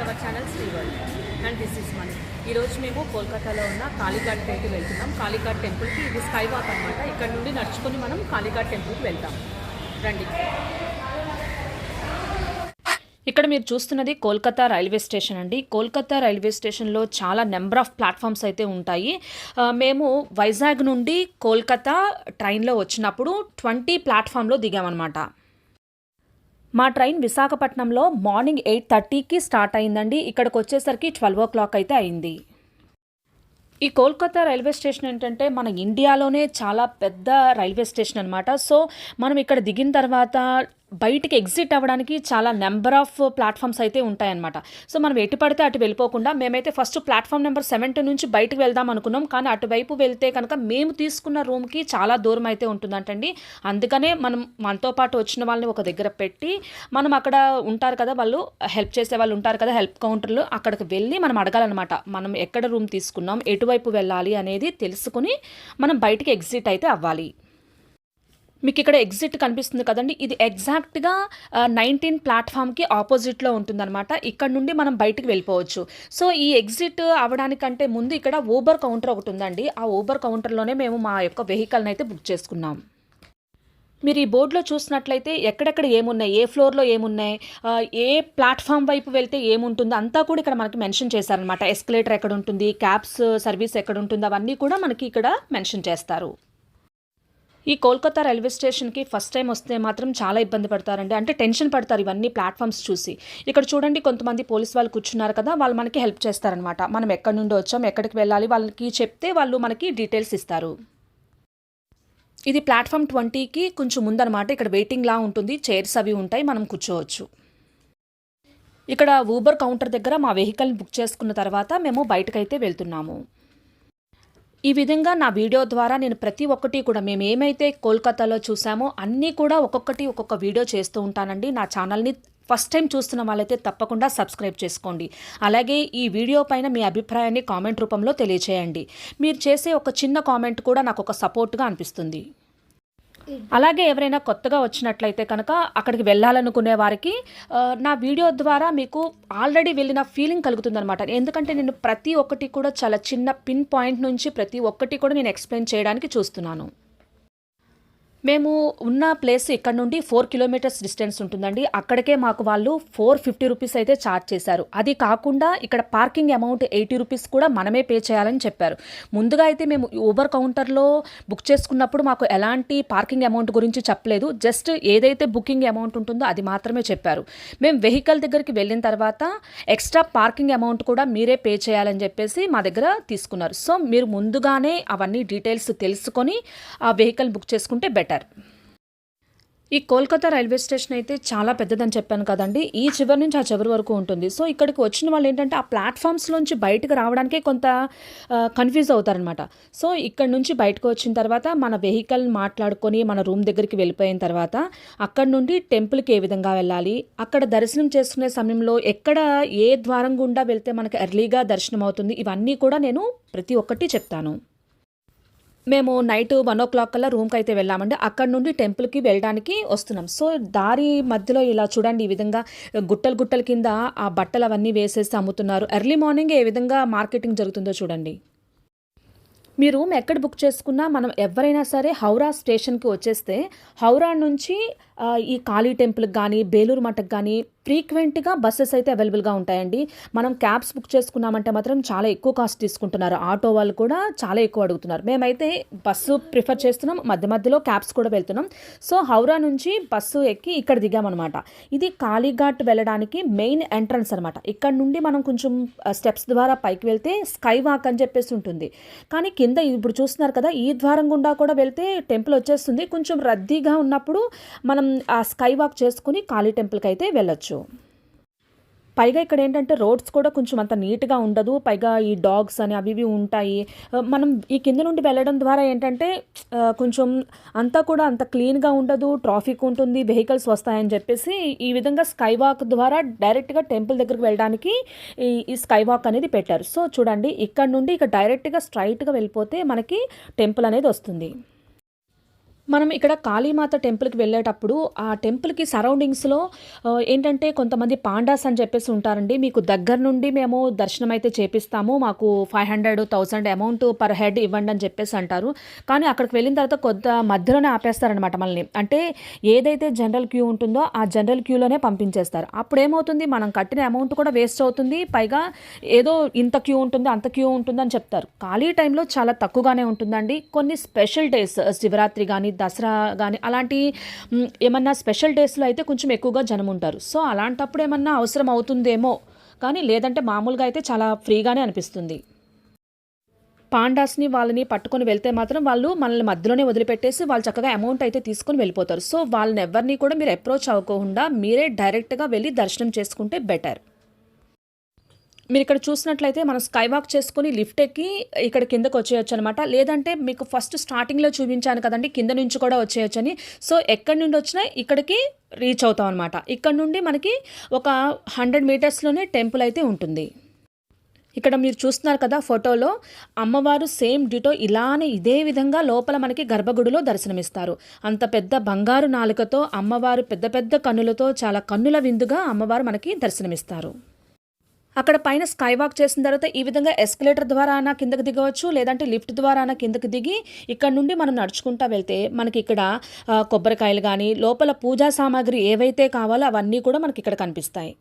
Hour channel Shri World and this is Mani. ఈరోజు మేము కోల్కతాలో ఉన్న కాళీఘాట్ టెంపుల్ వెళ్తున్నాం. కాళీఘాట్ టెంపుల్కి ఇది స్కై వాక్ అనమాట. ఇక్కడ నుండి నడుచుకొని మనం కాళీఘాట్ టెంపుల్కి వెళ్తాం. రండి. ఇక్కడ మీరు చూస్తున్నది కోల్కతా రైల్వే స్టేషన్ అండి. కోల్కతా రైల్వే స్టేషన్లో చాలా నెంబర్ ఆఫ్ ప్లాట్ఫామ్స్ అయితే ఉంటాయి. మేము వైజాగ్ నుండి కోల్కతా ట్రైన్లో వచ్చినప్పుడు 20 ప్లాట్ఫామ్లో దిగామన్నమాట. మా ట్రైన్ విశాఖపట్నంలో మార్నింగ్ 8:30కి స్టార్ట్ అయిందండి. ఇక్కడికి వచ్చేసరికి 12 o'clock అయితే అయింది. ఈ కోల్కతా రైల్వే స్టేషన్ ఏంటంటే మన ఇండియాలోనే చాలా పెద్ద రైల్వే స్టేషన్ అనమాట. సో మనం ఇక్కడ దిగిన తర్వాత బయటికి ఎగ్జిట్ అవ్వడానికి చాలా నెంబర్ ఆఫ్ ప్లాట్ఫామ్స్ అయితే ఉంటాయన్నమాట. సో మనం ఎటు పడితే అటు వెళ్ళిపోకుండా మేమైతే ఫస్ట్ ప్లాట్ఫామ్ నెంబర్ 70 నుంచి బయటకు వెళ్దాం అనుకున్నాం. కానీ అటువైపు వెళ్తే కనుక మేము తీసుకున్న రూమ్కి చాలా దూరం అయితే ఉంటుందంటండి. అందుకనే మనం మనతో పాటు వచ్చిన వాళ్ళని ఒక దగ్గర పెట్టి మనం అక్కడ ఉంటారు కదా, వాళ్ళు హెల్ప్ చేసే వాళ్ళు ఉంటారు కదా, హెల్ప్ కౌంటర్లు, అక్కడికి వెళ్ళి మనం అడగాలన్నమాట. మనం ఎక్కడ రూమ్ తీసుకున్నాం, ఎటువైపు వెళ్ళాలి అనేది తెలుసుకుని మనం బయటికి ఎగ్జిట్ అయితే అవ్వాలి. మీకు ఇక్కడ ఎగ్జిట్ కనిపిస్తుంది కదండి, ఇది ఎగ్జాక్ట్గా 19 ప్లాట్ఫామ్కి ఆపోజిట్లో ఉంటుందన్నమాట. ఇక్కడ నుండి మనం బయటికి వెళ్ళిపోవచ్చు. సో ఈ ఎగ్జిట్ అవ్వడానికంటే ముందు ఇక్కడ ఊబర్ కౌంటర్ ఒకటి ఉందండి. ఆ ఊబర్ కౌంటర్లోనే మేము మా యొక్క వెహికల్ని అయితే బుక్ చేసుకున్నాం. మీరు ఈ బోర్డులో చూసినట్లయితే ఎక్కడెక్కడ ఏమున్నాయి, ఏ ఫ్లోర్లో ఏమున్నాయి, ఏ ప్లాట్ఫామ్ వైపు వెళ్తే ఏముంటుందో అంతా కూడా ఇక్కడ మనకి మెన్షన్ చేశారనమాట. ఎస్కలేటర్ ఎక్కడ ఉంటుంది, క్యాబ్స్ సర్వీస్ ఎక్కడ ఉంటుంది, అవన్నీ కూడా మనకి ఇక్కడ మెన్షన్ చేస్తారు. ఈ కోల్కతా రైల్వే స్టేషన్కి ఫస్ట్ టైం వస్తే మాత్రం చాలా ఇబ్బంది పడతారండి. అంటే టెన్షన్ పడతారు ఇవన్నీ ప్లాట్ఫామ్స్ చూసి. ఇక్కడ చూడండి, కొంతమంది పోలీస్ వాళ్ళు కూర్చున్నారు కదా, వాళ్ళు మనకి హెల్ప్ చేస్తారనమాట. మనం ఎక్కడి నుండి వచ్చాం, ఎక్కడికి వెళ్ళాలి వాళ్ళకి చెప్తే వాళ్ళు మనకి డీటెయిల్స్ ఇస్తారు. ఇది ప్లాట్ఫామ్ 20కి కొంచెం ముందనమాట. ఇక్కడ వెయిటింగ్ లా ఉంటుంది, చైర్స్ అవి ఉంటాయి, మనం కూర్చోవచ్చు. ఇక్కడ ఊబర్ కౌంటర్ దగ్గర మా వెహికల్ని బుక్ చేసుకున్న తర్వాత మేము బయటకైతే వెళ్తున్నాము. ఈ విధంగా నా వీడియో ద్వారా నేను ప్రతి ఒక్కటి కూడా మేము ఏమైతే కోల్కతాలో చూసామో అన్నీ కూడా ఒక్కొక్క వీడియో చేస్తూ ఉంటానండి. నా ఛానల్ని ఫస్ట్ టైం చూస్తున్న వాళ్ళైతే తప్పకుండా సబ్స్క్రైబ్ చేసుకోండి. అలాగే ఈ వీడియో పైన మీ అభిప్రాయాన్ని కామెంట్ రూపంలో తెలియచేయండి. మీరు చేసే ఒక చిన్న కామెంట్ కూడా నాకు ఒక సపోర్ట్గా అనిపిస్తుంది. అలాగే ఎవరైనా కొత్తగా వచ్చినట్లయితే కనుక అక్కడికి వెళ్ళాలనుకునే వారికి నా వీడియో ద్వారా మీకు ఆల్రెడీ వెళ్ళిన ఫీలింగ్ కలుగుతుందనమాట. ఎందుకంటే నేను ప్రతి ఒక్కటి కూడా చాలా చిన్న పిన్ పాయింట్ నుంచి ప్రతి ఒక్కటి కూడా నేను ఎక్స్ప్లెయిన్ చేయడానికి చూస్తున్నాను. మేము ఉన్న ప్లేస్ ఇక్కడ నుండి 4 kilometers డిస్టెన్స్ ఉంటుందండి. అక్కడికే మాకు వాళ్ళు 450 రూపీస్ అయితే ఛార్జ్ చేశారు. అది కాకుండా ఇక్కడ పార్కింగ్ అమౌంట్ 80 రూపీస్ కూడా మనమే పే చేయాలని చెప్పారు. ముందుగా అయితే మేము ఊబర్ కౌంటర్లో బుక్ చేసుకున్నప్పుడు మాకు ఎలాంటి పార్కింగ్ అమౌంట్ గురించి చెప్పలేదు. జస్ట్ ఏదైతే బుకింగ్ అమౌంట్ ఉంటుందో అది మాత్రమే చెప్పారు. మేము వెహికల్ దగ్గరికి వెళ్ళిన తర్వాత ఎక్స్ట్రా పార్కింగ్ అమౌంట్ కూడా మీరే పే చేయాలని చెప్పేసి మా దగ్గర తీసుకున్నారు. సో మీరు ముందుగానే అవన్నీ డీటెయిల్స్ తెలుసుకొని ఆ వెహికల్ బుక్ చేసుకుంటే బెటర్. ఈ కోల్కతా రైల్వే స్టేషన్ అయితే చాలా పెద్దదని చెప్పాను కదండి. ఈ చివరి నుంచి ఆ చివరి వరకు ఉంటుంది. సో ఇక్కడికి వచ్చిన వాళ్ళు ఏంటంటే ఆ ప్లాట్ఫామ్స్లోంచి బయటకు రావడానికే కొంత కన్ఫ్యూజ్ అవుతారనమాట. సో ఇక్కడ నుంచి బయటకు వచ్చిన తర్వాత మన వెహికల్ మాట్లాడుకొని మన రూమ్ దగ్గరికి వెళ్ళిపోయిన తర్వాత అక్కడ నుండి టెంపుల్కి ఏ విధంగా వెళ్ళాలి, అక్కడ దర్శనం చేసుకునే సమయంలో ఎక్కడ ఏ ద్వారం గుండా వెళ్తే మనకు ఎర్లీగా దర్శనం అవుతుంది, ఇవన్నీ కూడా నేను ప్రతి ఒక్కటి చెప్తాను. మేము నైట్ 1 o'clock కల్లా రూమ్కి అయితే వెళ్ళామండి. అక్కడ నుండి టెంపుల్కి వెళ్ళడానికి వస్తున్నాం. సో దారి మధ్యలో ఇలా చూడండి, ఈ విధంగా గుట్టల కింద ఆ బట్టలు అవన్నీ వేసేసి అమ్ముతున్నారు. ఎర్లీ మార్నింగ్ ఏ విధంగా మార్కెటింగ్ జరుగుతుందో చూడండి. మీ రూమ్ ఎక్కడ బుక్ చేసుకున్నా మనం ఎవరైనా సరే హౌరా స్టేషన్కి వచ్చేస్తే హౌరా నుంచి ఈ కాళీ టెంపుల్కి కానీ బేలూరు మఠకి కానీ ఫ్రీక్వెంట్గా బస్సెస్ అయితే అవైలబుల్గా ఉంటాయండి. మనం క్యాబ్స్ బుక్ చేసుకున్నామంటే మాత్రం చాలా ఎక్కువ కాస్ట్ తీసుకుంటున్నారు. ఆటో వాళ్ళు కూడా చాలా ఎక్కువ అడుగుతున్నారు. మేమైతే బస్సు ప్రిఫర్ చేస్తున్నాం, మధ్యలో క్యాబ్స్ కూడా వెళ్తున్నాం. సో హౌరా నుంచి బస్సు ఎక్కి ఇక్కడ దిగామన్నమాట. ఇది కాళీఘాట్ వెళ్ళడానికి మెయిన్ ఎంట్రన్స్ అనమాట. ఇక్కడ నుండి మనం కొంచెం స్టెప్స్ ద్వారా పైకి వెళ్తే స్కై వాక్ అని చెప్పేసి ఉంటుంది. కానీ కింద ఇప్పుడు చూస్తున్నారు కదా, ఈ ద్వారం గుండా కూడా వెళ్తే టెంపుల్ వచ్చేస్తుంది. కొంచెం రద్దీగా ఉన్నప్పుడు మనం ఆ స్కై వాక్ చేసుకుని కాళీ టెంపుల్కి అయితే వెళ్ళొచ్చు. పైగా ఇక్కడ ఏంటంటే రోడ్స్ కూడా కొంచెం అంత నీట్గా ఉండదు. పైగా ఈ డాగ్స్ అని అవి ఇవి ఉంటాయి. మనం ఈ కింద నుండి వెళ్ళడం ద్వారా ఏంటంటే కొంచెం అంతా కూడా అంత క్లీన్గా ఉండదు, ట్రాఫిక్ ఉంటుంది, వెహికల్స్ వస్తాయని చెప్పేసి ఈ విధంగా స్కై వాక్ ద్వారా డైరెక్ట్గా టెంపుల్ దగ్గరికి వెళ్ళడానికి ఈ స్కై వాక్ అనేది పెట్టారు. సో చూడండి, ఇక్కడ నుండి ఇక డైరెక్ట్గా స్ట్రైట్గా వెళ్ళిపోతే మనకి టెంపుల్ అనేది వస్తుంది. మనం ఇక్కడ కాళీమాత టెంపుల్‌కి వెళ్ళేటప్పుడు, ఆ టెంపుల్‌కి సరౌండింగ్స్‌లో ఏంటంటే కొంతమంది పాండాస్ అని చెప్పేసి ఉంటారండి. మీకు దగ్గర నుండి మేము దర్శనం అయితే చేపిస్తాము. మాకు 500, 1000 అమౌంట్ పర్ హెడ్ ఇవ్వండి అని చెప్పేసి అంటారు. కానీ అక్కడికి వెళ్ళిన తర్వాత కొంత మధ్యలోనే ఆపేస్తారనమాట మనల్ని. అంటే ఏదైతే జనరల్ క్యూ ఉంటుందో ఆ జనరల్ క్యూలోనే పంపించేస్తారు. అప్పుడేమవుతుంది, మనం కట్టిన అమౌంట్ కూడా వేస్ట్ అవుతుంది. పైగా ఏదో ఇంత క్యూ ఉంటుంది, అంత క్యూ ఉంటుంది అని చెప్తారు. ఖాళీ టైంలో చాలా తక్కువగానే ఉంటుందండి. కొన్ని స్పెషల్ డేస్ శివరాత్రి గాని, దసరా గాని అలాంటి ఏమన్నా స్పెషల్ డేస్‌లో అయితే కొంచెం ఎక్కువగా జనముంటారు. సో, అలాంటప్పుడు ఏమన్నా అవసరం అవుతుందేమో, కానీ లేదంటే మామూలుగా అయితే చాలా ఫ్రీగానే అనిపిస్తుంది. పాండాస్‌ని వాళ్ళని పట్టుకొని వెళ్తే మాత్రం వాళ్ళు మనల్ని మధ్యలోనే వదిలిపెట్టేసి వాళ్ళు చక్కగా అమౌంట్ అయితే తీసుకొని వెళ్ళిపోతారు. సో, వాళ్ళని ఎవ్వరిని కూడా మీరు అప్రోచ్ అవ్వకుండా మీరే డైరెక్ట్‌గా వెళ్లి దర్శనం చేసుకుంటే బెటర్. మీరిక్కడ చూసినట్లయితే మనం స్కై వాక్ చేసుకొని లిఫ్ట్ ఎక్కి ఇక్కడ కిందకొచ్చేయొచ్చనమాట. లేదంటే మీకు ఫస్ట్ స్టార్టింగ్‌లో చూపించాను కదండీ! కింద నుంచి కూడా వచ్చేయొచ్చని. సో, ఎక్కడి నుండొచ్చినా ఇక్కడికి రీచ్ అవుతామనమాట. ఇక్కడ నుండి మనకి ఒక 100 మీటర్స్‌లోనే టెంపుల్ అయితే ఉంటుంది. ఇక్కడ మీరు చూస్తున్నారు కదా ఫోటోలో, అమ్మవారు సేమ్ డిటో ఇలానే ఇదే విధంగా లోపల మనకి గర్భగుడిలో దర్శనమిస్తారు. అంత పెద్ద బంగారు నాలుకతో అమ్మవారు పెద్ద పెద్ద కన్నులతో చాలా కన్నుల విందుగా అమ్మవారు మనకి దర్శనమిస్తారు. అక్కడ పైన స్కై వాక్ చేసిన తర్వాత ఈ విధంగా ఎస్కలేటర్ ద్వారా అయినా కిందకి దిగవచ్చు, లేదంటే లిఫ్ట్ ద్వారా అయినా కిందకి దిగి ఇక్కడ నుండి మనం నడుచుకుంటా వెళ్తే మనకి ఇక్కడ కొబ్బరికాయలు కానీ లోపల పూజా సామాగ్రి ఏవైతే కావాలో అవన్నీ కూడా మనకి ఇక్కడ కనిపిస్తాయి.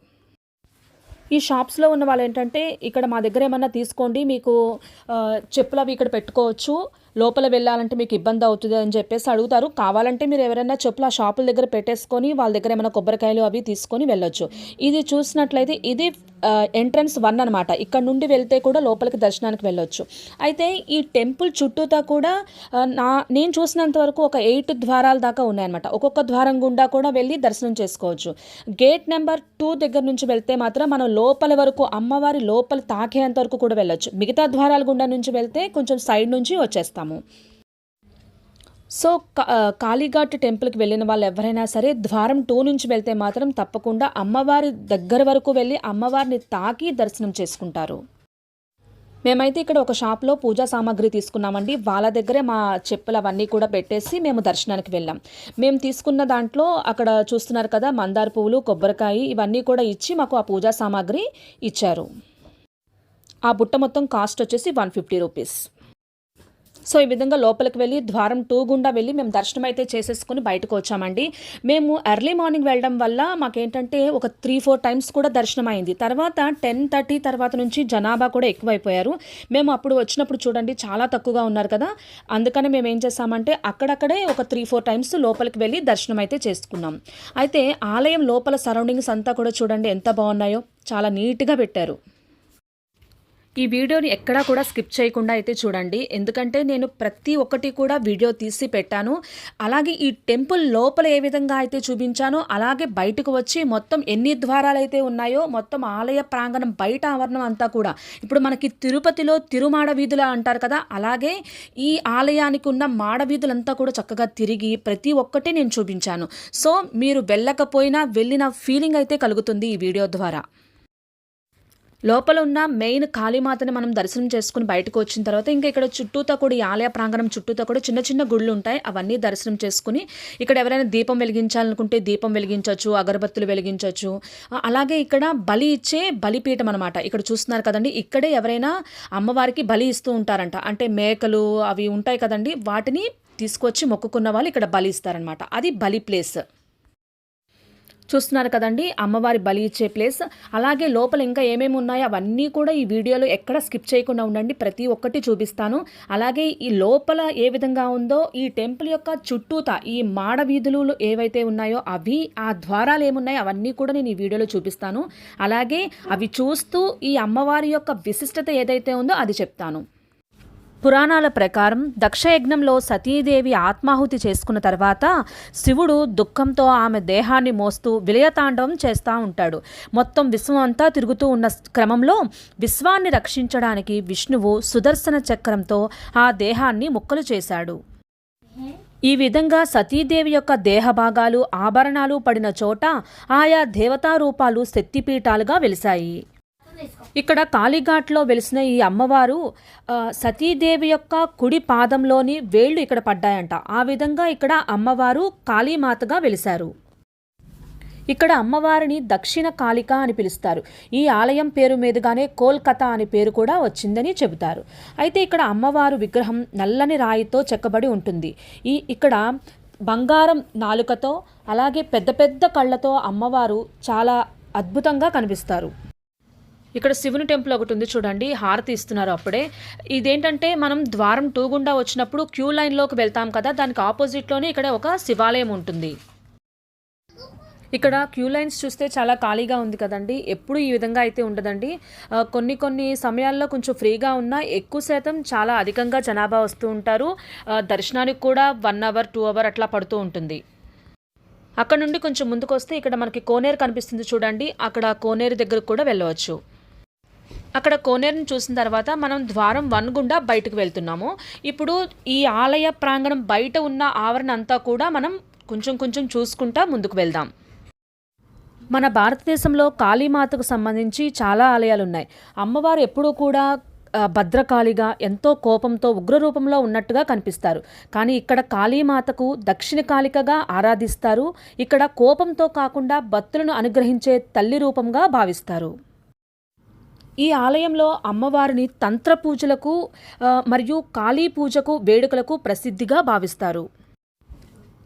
ఈ షాప్స్‌లో ఉన్న వాళ్ళు ఏంటంటే ఇక్కడ మా దగ్గర ఏమన్నా తీసుకోండి, మీకు చెప్పులు అవి ఇక్కడ పెట్టుకోవచ్చు, లోపల వెళ్ళాలంటే మీకు ఇబ్బంది అవుతుంది అని చెప్పేసి అడుగుతారు. కావాలంటే మీరు ఎవరైనా చెప్పులు ఆ షాపుల దగ్గర పెట్టేసుకొని వాళ్ళ దగ్గర ఏమైనా కొబ్బరికాయలు అవి తీసుకొని వెళ్ళొచ్చు. ఇది చూసినట్లయితే ఇది ఎంట్రన్స్ 1 అనమాట. ఇక్కడ నుండి వెళ్తే కూడా లోపలికి దర్శనానికి వెళ్ళొచ్చు. అయితే ఈ టెంపుల్ చుట్టూతా కూడా నేను చూసినంత వరకు ఒక 8 ద్వారాల దాకా ఉన్నాయన్నమాట. ఒక్కొక్క ద్వారం గుండా కూడా వెళ్ళి దర్శనం చేసుకోవచ్చు. గేట్ నెంబర్ 2 దగ్గర నుంచి వెళ్తే మాత్రం మనం లోపల వరకు అమ్మవారి లోపల తాకేంత వరకు కూడా వెళ్ళొచ్చు. మిగతా ద్వారాల గుండా నుంచి వెళ్తే కొంచెం సైడ్ నుంచి వచ్చేస్తాము. సో, కాళీఘాట్ టెంపుల్‌కి వెళ్ళిన వాళ్ళు ఎవరైనా సరే ద్వారం 2 నుంచి వెళ్తే మాత్రం తప్పకుండా అమ్మవారి దగ్గర వరకు వెళ్ళి అమ్మవారిని తాకి దర్శనం చేసుకుంటారు. మేమైతే ఇక్కడ ఒక షాప్‌లో పూజా సామాగ్రి తీసుకున్నామండి. వాళ్ళ దగ్గరే మా చెప్పులు అవన్నీ కూడా పెట్టేసి మేము దర్శనానికి వెళ్ళాం. మేము తీసుకున్న దాంట్లో అక్కడ చూస్తున్నారు కదా, మందార పువ్వులు, కొబ్బరికాయ ఇవన్నీ కూడా ఇచ్చి మాకు ఆ పూజా సామాగ్రి ఇచ్చారు. ఆ బుట్ట మొత్తం కాస్ట్ వచ్చేసి 150 రూపీస్. సో, ఈ విధంగా లోపలికి వెళ్ళి ద్వారం 2 గుండా వెళ్ళి మేము దర్శనం అయితే చేసేసుకొని బయటకు వచ్చామండి. మేము ఎర్లీ మార్నింగ్ వెళ్ళడం వల్ల మాకేంటంటే ఒక 3-4 టైమ్స్ కూడా దర్శనం అయింది. తర్వాత 10:30 తర్వాత నుంచి జనాభా కూడా ఎక్కువైపోయారు. మేము అప్పుడు వచ్చినప్పుడు చూడండి చాలా తక్కువగా ఉన్నారు కదా! అందుకని మేము ఏం చేసామంటే అక్కడక్కడే ఒక 3-4 టైమ్స్ లోపలికి వెళ్ళి దర్శనం అయితే చేసుకున్నాం. అయితే ఆలయం లోపల సరౌండింగ్స్ అంతా కూడా చూడండి ఎంత బాగున్నాయో, చాలా నీట్‌గా పెట్టారు. ఈ వీడియోని ఎక్కడా కూడా స్కిప్ చేయకుండా అయితే చూడండి. ఎందుకంటే నేను ప్రతి ఒక్కటి కూడా వీడియో తీసి పెట్టాను. అలాగే ఈ టెంపుల్ లోపల ఏ విధంగా అయితే చూపించానో అలాగే బయటకు వచ్చి మొత్తం ఎన్ని ద్వారాలైతే ఉన్నాయో మొత్తం ఆలయ ప్రాంగణం బయట ఆవరణం అంతా కూడా ఇప్పుడు మనకి తిరుపతిలో తిరుమాడ వీధులు అంటారు కదా, అలాగే ఈ ఆలయానికి ఉన్న మాడ వీధులంతా కూడా చక్కగా తిరిగి ప్రతి ఒక్కటి నేను చూపించాను. సో, మీరు వెళ్ళకపోయినా వెళ్ళిన ఫీలింగ్ అయితే కలుగుతుంది ఈ వీడియో ద్వారా. లోపల ఉన్న మెయిన్ కాళీమాతని మనం దర్శనం చేసుకుని బయటకు వచ్చిన తర్వాత ఇంకా ఇక్కడ చుట్టూతా కూడా ఈ ఆలయ ప్రాంగణం చుట్టూతా కూడా చిన్న చిన్న గుళ్ళు ఉంటాయి. అవన్నీ దర్శనం చేసుకుని ఇక్కడ ఎవరైనా దీపం వెలిగించాలనుకుంటే దీపం వెలిగించవచ్చు, అగరబత్తులు వెలిగించవచ్చు. అలాగే ఇక్కడ బలి ఇచ్చే బలిపీఠం అనమాట. ఇక్కడ చూస్తున్నారు కదండి, ఇక్కడే ఎవరైనా అమ్మవారికి బలి ఇస్తూ ఉంటారంట. అంటే మేకలు అవి ఉంటాయి కదండి, వాటిని తీసుకొచ్చి మొక్కుకున్న వాళ్ళు ఇక్కడ బలి ఇస్తారనమాట. అది బలి ప్లేస్. చూస్తున్నారు కదండి, అమ్మవారి బలి ఇచ్చే ప్లేస్. అలాగే లోపల ఇంకా ఏమేమి ఉన్నాయో అవన్నీ కూడా ఈ వీడియోలో ఎక్కడ స్కిప్ చేయకుండా ఉండండి, ప్రతి ఒక్కటి చూపిస్తాను. అలాగే ఈ లోపల ఏ విధంగా ఉందో ఈ టెంపుల్ యొక్క చుట్టూతా ఈ మాడ వీధులు ఏవైతే ఉన్నాయో అవి ఆ ద్వారాలు ఏమున్నాయో అవన్నీ కూడా నేను ఈ వీడియోలో చూపిస్తాను. అలాగే అవి చూస్తూ ఈ అమ్మవారి యొక్క విశిష్టత ఏదైతే ఉందో అది చెప్తాను. పురాణాల ప్రకారం దక్షయజ్ఞంలో సతీదేవి ఆత్మాహుతి చేసుకున్న తర్వాత శివుడు దుఃఖంతో ఆమె దేహాన్ని మోస్తూ విలయతాండవం చేస్తూ ఉంటాడు. మొత్తం విశ్వం అంతా తిరుగుతూ ఉన్న క్రమంలో విశ్వాన్ని రక్షించడానికి విష్ణువు సుదర్శన చక్రంతో ఆ దేహాన్ని ముక్కలు చేశాడు. ఈ విధంగా సతీదేవి యొక్క దేహభాగాలు ఆభరణాలు పడిన చోట ఆయా దేవతా రూపాలు శక్తిపీఠాలుగా వెలిశాయి. ఇక్కడ కాళీఘాట్లో వెలిసిన ఈ అమ్మవారు సతీదేవి యొక్క కుడి పాదంలోని వేళ్ళు ఇక్కడ పడ్డాయంట. ఆ విధంగా ఇక్కడ అమ్మవారు కాళీమాతగా వెలిశారు. ఇక్కడ అమ్మవారిని దక్షిణ కాళిక అని పిలుస్తారు. ఈ ఆలయం పేరు మీదుగానే కోల్కతా అనే పేరు కూడా వచ్చిందని చెబుతారు. అయితే ఇక్కడ అమ్మవారు విగ్రహం నల్లని రాయితో చెక్కబడి ఉంటుంది. ఇక్కడ బంగారం నాలుకతో అలాగే పెద్ద పెద్ద కళ్ళతో అమ్మవారు చాలా అద్భుతంగా కనిపిస్తారు. ఇక్కడ శివుని టెంపుల్ ఒకటి ఉంది చూడండి, హారతి ఇస్తున్నారు అప్పుడే. ఇదేంటంటే మనం ద్వారం 2 గుండా వచ్చినప్పుడు క్యూ లైన్లోకి వెళ్తాం కదా, దానికి ఆపోజిట్లోనే ఇక్కడ ఒక శివాలయం ఉంటుంది. ఇక్కడ క్యూ లైన్స్ చూస్తే చాలా ఖాళీగా ఉంది కదండి. ఎప్పుడు ఈ విధంగా అయితే ఉండదండి. కొన్ని సమయాల్లో కొంచెం ఫ్రీగా ఉన్నా ఎక్కువ శాతం చాలా అధికంగా జనాభా వస్తూ ఉంటారు. దర్శనానికి కూడా 1 అవర్ 2 అవర్ అట్లా పడుతూ ఉంటుంది. అక్కడ నుండి కొంచెం ముందుకు వస్తే ఇక్కడ మనకి కోనేరు కనిపిస్తుంది చూడండి, అక్కడ కోనేరు దగ్గరకు కూడా వెళ్ళవచ్చు. అక్కడ కోనేరుని చూసిన తర్వాత మనం ద్వారం 1 గుండా బయటకు వెళ్తున్నాము. ఇప్పుడు ఈ ఆలయ ప్రాంగణం బయట ఉన్న ఆవరణ అంతా కూడా మనం కొంచెం చూసుకుంటా ముందుకు వెళ్దాం. మన భారతదేశంలో కాళీమాతకు సంబంధించి చాలా ఆలయాలు ఉన్నాయి. అమ్మవారు ఎప్పుడూ కూడా భద్రకాళిగా ఎంతో కోపంతో ఉగ్రరూపంలో ఉన్నట్టుగా కనిపిస్తారు. కానీ ఇక్కడ కాళీమాతకు దక్షిణ కాళికగా ఆరాధిస్తారు. ఇక్కడ కోపంతో కాకుండా భక్తులను అనుగ్రహించే తల్లి రూపంగా భావిస్తారు. ఈ ఆలయంలో అమ్మవారిని తంత్ర పూజలకు మరియు కాళీ పూజకు వేడుకలకు ప్రసిద్ధిగా భావిస్తారు.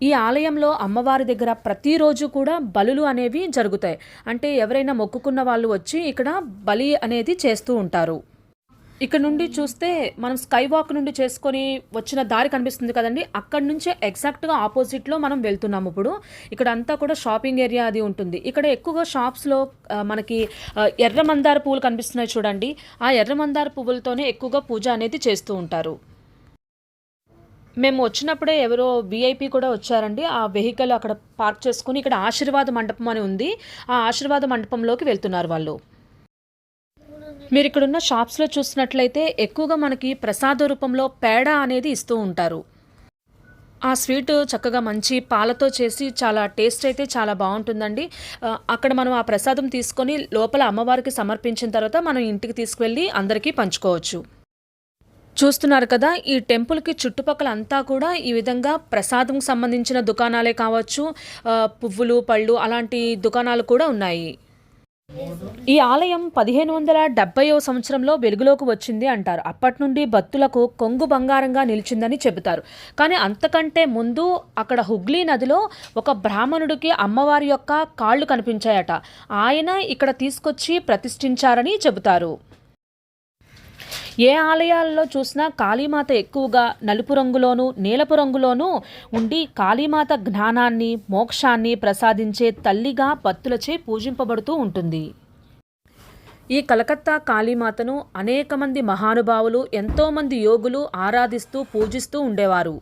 ఈ ఆలయంలో అమ్మవారి దగ్గర ప్రతిరోజు కూడా బలులు అనేవి జరుగుతాయి. అంటే ఎవరైనా మొక్కుకున్న వాళ్ళు వచ్చి ఇక్కడ బలి అనేది చేస్తూ ఉంటారు. ఇక్కడ నుండి చూస్తే మనం స్కై వాక్ నుండి చేసుకొని వచ్చిన దారి కనిపిస్తుంది కదండి, అక్కడ నుంచే ఎగ్జాక్ట్గా ఆపోజిట్లో మనం వెళ్తున్నాము. ఇప్పుడు ఇక్కడ అంతా కూడా షాపింగ్ ఏరియా అది ఉంటుంది. ఇక్కడ ఎక్కువగా షాప్స్లో మనకి ఎర్ర మందార పువ్వులు కనిపిస్తున్నాయి చూడండి, ఆ ఎర్ర మందార పువ్వులతోనే ఎక్కువగా పూజ అనేది చేస్తూ ఉంటారు. మేము వచ్చినప్పుడే ఎవరో విఐపి కూడా వచ్చారండి. ఆ వెహికల్ అక్కడ పార్క్ చేసుకుని ఇక్కడ ఆశీర్వాద మండపం అని ఉంది, ఆ ఆశీర్వాద మండపంలోకి వెళ్తున్నారు వాళ్ళు. మీరు ఇక్కడున్న షాప్స్లో చూసినట్లయితే ఎక్కువగా మనకి ప్రసాద రూపంలో పేడ అనేది ఇస్తూ ఉంటారు. ఆ స్వీట్ చక్కగా మంచి పాలతో చేసి చాలా టేస్ట్ అయితే చాలా బాగుంటుందండి. అక్కడ మనం ఆ ప్రసాదం తీసుకొని లోపల అమ్మవారికి సమర్పించిన తర్వాత మనం ఇంటికి తీసుకువెళ్ళి అందరికీ పంచుకోవచ్చు. చూస్తున్నారు కదా, ఈ టెంపుల్కి చుట్టుపక్కల అంతా కూడా ఈ విధంగా ప్రసాదంకి సంబంధించిన దుకాణాలే కావచ్చు, పువ్వులు పళ్ళు అలాంటి దుకాణాలు కూడా ఉన్నాయి. ఈ ఆలయం 1570వ సంవత్సరంలో వెలుగులోకి వచ్చింది అంటారు. అప్పటి నుండి భక్తులకు కొంగు బంగారంగా నిలిచిందని చెబుతారు. కానీ అంతకంటే ముందు అక్కడ హుగ్లీ నదిలో ఒక బ్రాహ్మణుడికి అమ్మవారి యొక్క కాళ్ళు కనిపించాయట. ఆయన ఇక్కడ తీసుకొచ్చి ప్రతిష్ఠించారని చెబుతారు. ఏ ఆలయాల్లో చూసినా కాళీమాత ఎక్కువగా నలుపు రంగులోనూ నీలపు రంగులోనూ ఉండి కాళీమాత జ్ఞానాన్ని మోక్షాన్ని ప్రసాదించే తల్లిగా భక్తులచే పూజింపబడుతూ ఉంటుంది. ఈ కలకత్తా కాళీమాతను అనేక మంది మహానుభావులు ఎంతోమంది యోగులు ఆరాధిస్తూ పూజిస్తూ ఉండేవారు.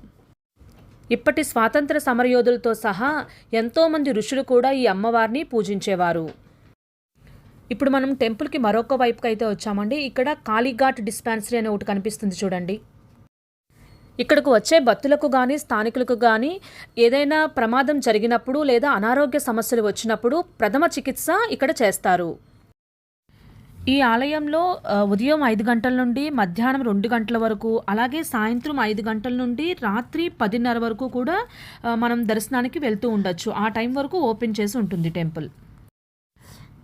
ఇప్పటి స్వాతంత్ర సమరయోధులతో సహా ఎంతోమంది ఋషులు కూడా ఈ అమ్మవారిని పూజించేవారు. ఇప్పుడు మనం టెంపుల్కి మరొక వైపుకి అయితే వచ్చామండి. ఇక్కడ కాళీఘాట్ డిస్పెన్సరీ అనే ఒకటి కనిపిస్తుంది చూడండి. ఇక్కడకు వచ్చే భక్తులకు కానీ స్థానికులకు కానీ ఏదైనా ప్రమాదం జరిగినప్పుడు లేదా అనారోగ్య సమస్యలు వచ్చినప్పుడు ప్రథమ చికిత్స ఇక్కడ చేస్తారు. ఈ ఆలయంలో ఉదయం 5 గంటల నుండి మధ్యాహ్నం 2 గంటల వరకు, అలాగే సాయంత్రం 5 గంటల నుండి రాత్రి 10:30 వరకు కూడా మనం దర్శనానికి వెళ్తూ ఉండొచ్చు. ఆ టైం వరకు ఓపెన్ చేసి ఉంటుంది టెంపుల్.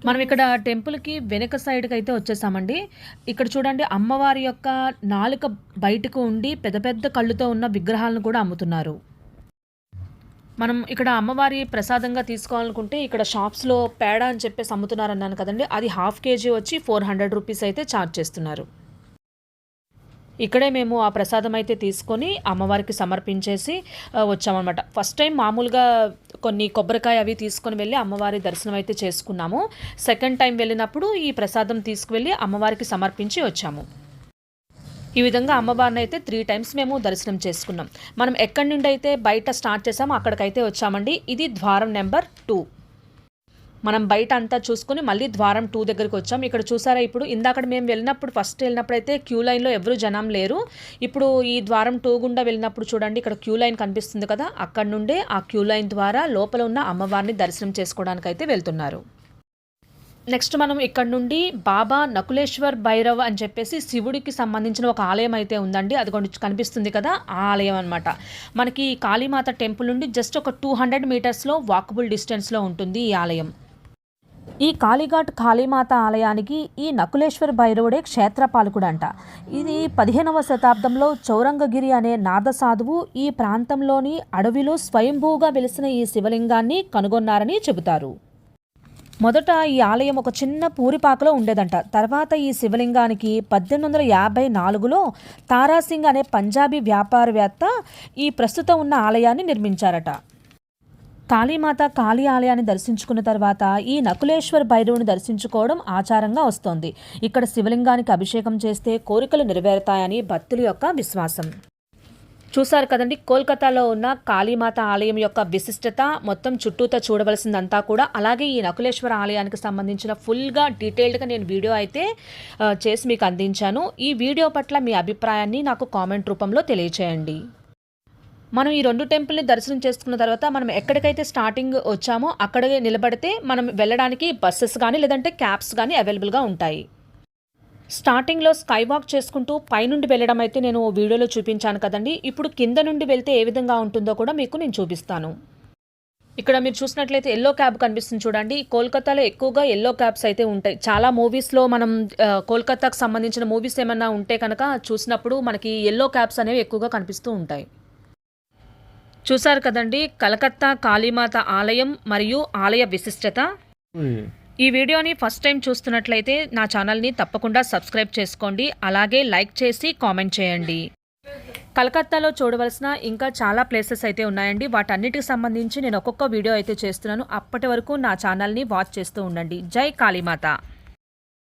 మనం ఇక్కడ టెంపుల్కి వెనక సైడ్కి అయితే వచ్చేసామండి. ఇక్కడ చూడండి, అమ్మవారి యొక్క నాలుక బయటకు ఉండి పెద్ద పెద్ద కళ్ళుతో ఉన్న విగ్రహాలను కూడా అమ్ముతున్నారు. మనం ఇక్కడ అమ్మవారి ప్రసాదంగా తీసుకోవాలనుకుంటే ఇక్కడ షాప్స్లో పేడ అని చెప్పేసి అమ్ముతున్నారు అన్నాను కదండి, అది ½ kg వచ్చి 400 రూపీస్ అయితే ఛార్జ్ చేస్తున్నారు. ఇక్కడే మేము ఆ ప్రసాదం అయితే తీసుకొని అమ్మవారికి సమర్పించేసి వచ్చామన్నమాట. ఫస్ట్ టైం మామూలుగా కొన్ని కొబ్బరికాయ అవి తీసుకొని వెళ్ళి అమ్మవారి దర్శనం అయితే చేసుకున్నాము. సెకండ్ టైం వెళ్ళినప్పుడు ఈ ప్రసాదం తీసుకువెళ్ళి అమ్మవారికి సమర్పించి వచ్చాము. ఈ విధంగా అమ్మవారిని అయితే 3 టైమ్స్ మేము దర్శనం చేసుకున్నాం. మనం ఎక్కడి నుండి అయితే బయట స్టార్ట్ చేసామో అక్కడికైతే వచ్చామండి. ఇది ద్వారం నెంబర్ 2. మనం బయట అంతా చూసుకొని మళ్ళీ ద్వారం 2 దగ్గరికి వచ్చాం. ఇక్కడ చూసారా, ఇప్పుడు ఇందాక మేము వెళ్ళినప్పుడు ఫస్ట్ వెళ్ళినప్పుడు అయితే క్యూ లైన్లో ఎవరు జనం లేరు. ఇప్పుడు ఈ ద్వారం 2 గుండా వెళ్ళినప్పుడు చూడండి, ఇక్కడ క్యూ లైన్ కనిపిస్తుంది కదా, అక్కడ నుండే ఆ క్యూ లైన్ ద్వారా లోపల ఉన్న అమ్మవారిని దర్శనం చేసుకోవడానికి అయితే వెళ్తున్నారు. నెక్స్ట్ మనం ఇక్కడ నుండి బాబా నకులేశ్వర్ భైరవ్ అని చెప్పేసి శివుడికి సంబంధించిన ఒక ఆలయం అయితే ఉందండి. అది కనిపిస్తుంది కదా, ఆ ఆలయం అనమాట. మనకి కాళీమాత టెంపుల్ నుండి జస్ట్ ఒక 200 మీటర్స్లో వాకబుల్ డిస్టెన్స్లో ఉంటుంది ఈ ఆలయం. ఈ కాళీఘాట్ కాళీమాత ఆలయానికి ఈ నకులేశ్వర్ భైరవుడే క్షేత్రపాలకుడంట. ఇది 15వ శతాబ్దంలో చౌరంగగిరి అనే నాద సాధువు ఈ ప్రాంతంలోని అడవిలో స్వయంభూగా వెలిసిన ఈ శివలింగాన్ని కనుగొన్నారని చెబుతారు. మొదట ఈ ఆలయం ఒక చిన్న పూరిపాకలో ఉండేదంట. తర్వాత ఈ శివలింగానికి 1854లో తారాసింగ్ అనే పంజాబీ వ్యాపారవేత్త ఈ ప్రస్తుతం ఉన్న ఆలయాన్ని నిర్మించారట. కాళీమాత కాళీ ఆలయాన్ని దర్శించుకున్న తర్వాత ఈ నకులేశ్వర్ భైరవుని దర్శించుకోవడం ఆచారంగా వస్తోంది. ఇక్కడ శివలింగానికి అభిషేకం చేస్తే కోరికలు నెరవేరుతాయని భక్తుల యొక్క విశ్వాసం. చూసారు కదండి, కోల్కతాలో ఉన్న కాళీమాత ఆలయం యొక్క విశిష్టత మొత్తం చుట్టూతో చూడవలసిందంతా కూడా. అలాగే ఈ నకులేశ్వర ఆలయానికి సంబంధించిన ఫుల్గా డీటెయిల్డ్గా నేను వీడియో అయితే చేసి మీకు అందించాను. ఈ వీడియో పట్ల మీ అభిప్రాయాన్ని నాకు కామెంట్ రూపంలో తెలియచేయండి. మనం ఈ 2 టెంపుల్ని దర్శనం చేసుకున్న తర్వాత మనం ఎక్కడికైతే స్టార్టింగ్ వచ్చామో అక్కడే నిలబడితే మనం వెళ్ళడానికి బస్సెస్ కానీ లేదంటే క్యాబ్స్ కానీ అవైలబుల్గా ఉంటాయి. స్టార్టింగ్లో స్కై వాక్ చేసుకుంటూ పైనుండి వెళ్ళడం అయితే నేను వీడియోలో చూపించాను కదండి. ఇప్పుడు కింద నుండి వెళ్తే ఏ విధంగా ఉంటుందో కూడా మీకు నేను చూపిస్తాను. ఇక్కడ మీరు చూసినట్లయితే ఎల్లో క్యాబ్ కనిపిస్తుంది చూడండి. కోల్కతాలో ఎక్కువగా ఎల్లో క్యాబ్స్ అయితే ఉంటాయి. చాలా మూవీస్లో మనం కోల్కతాకు సంబంధించిన మూవీస్ ఏమన్నా ఉంటే కనుక చూసినప్పుడు మనకి ఎల్లో క్యాబ్స్ అనేవి ఎక్కువగా కనిపిస్తూ ఉంటాయి. చూసారు కదండి, కలకత్తా కాళీమాత ఆలయం మరియు ఆలయ విశిష్టత. ఈ వీడియోని ఫస్ట్ టైం చూస్తున్నట్లయితే నా ఛానల్ని తప్పకుండా సబ్స్క్రైబ్ చేసుకోండి. అలాగే లైక్ చేసి కామెంట్ చేయండి. కలకత్తాలో చూడవలసిన ఇంకా చాలా ప్లేసెస్ అయితే ఉన్నాయండి. వాటన్నిటికి సంబంధించి నేను ఒక్కొక్క వీడియో అయితే చేస్తున్నాను. అప్పటి వరకు నా ఛానల్ని వాచ్ చేస్తూ ఉండండి. జై కాళీమాత.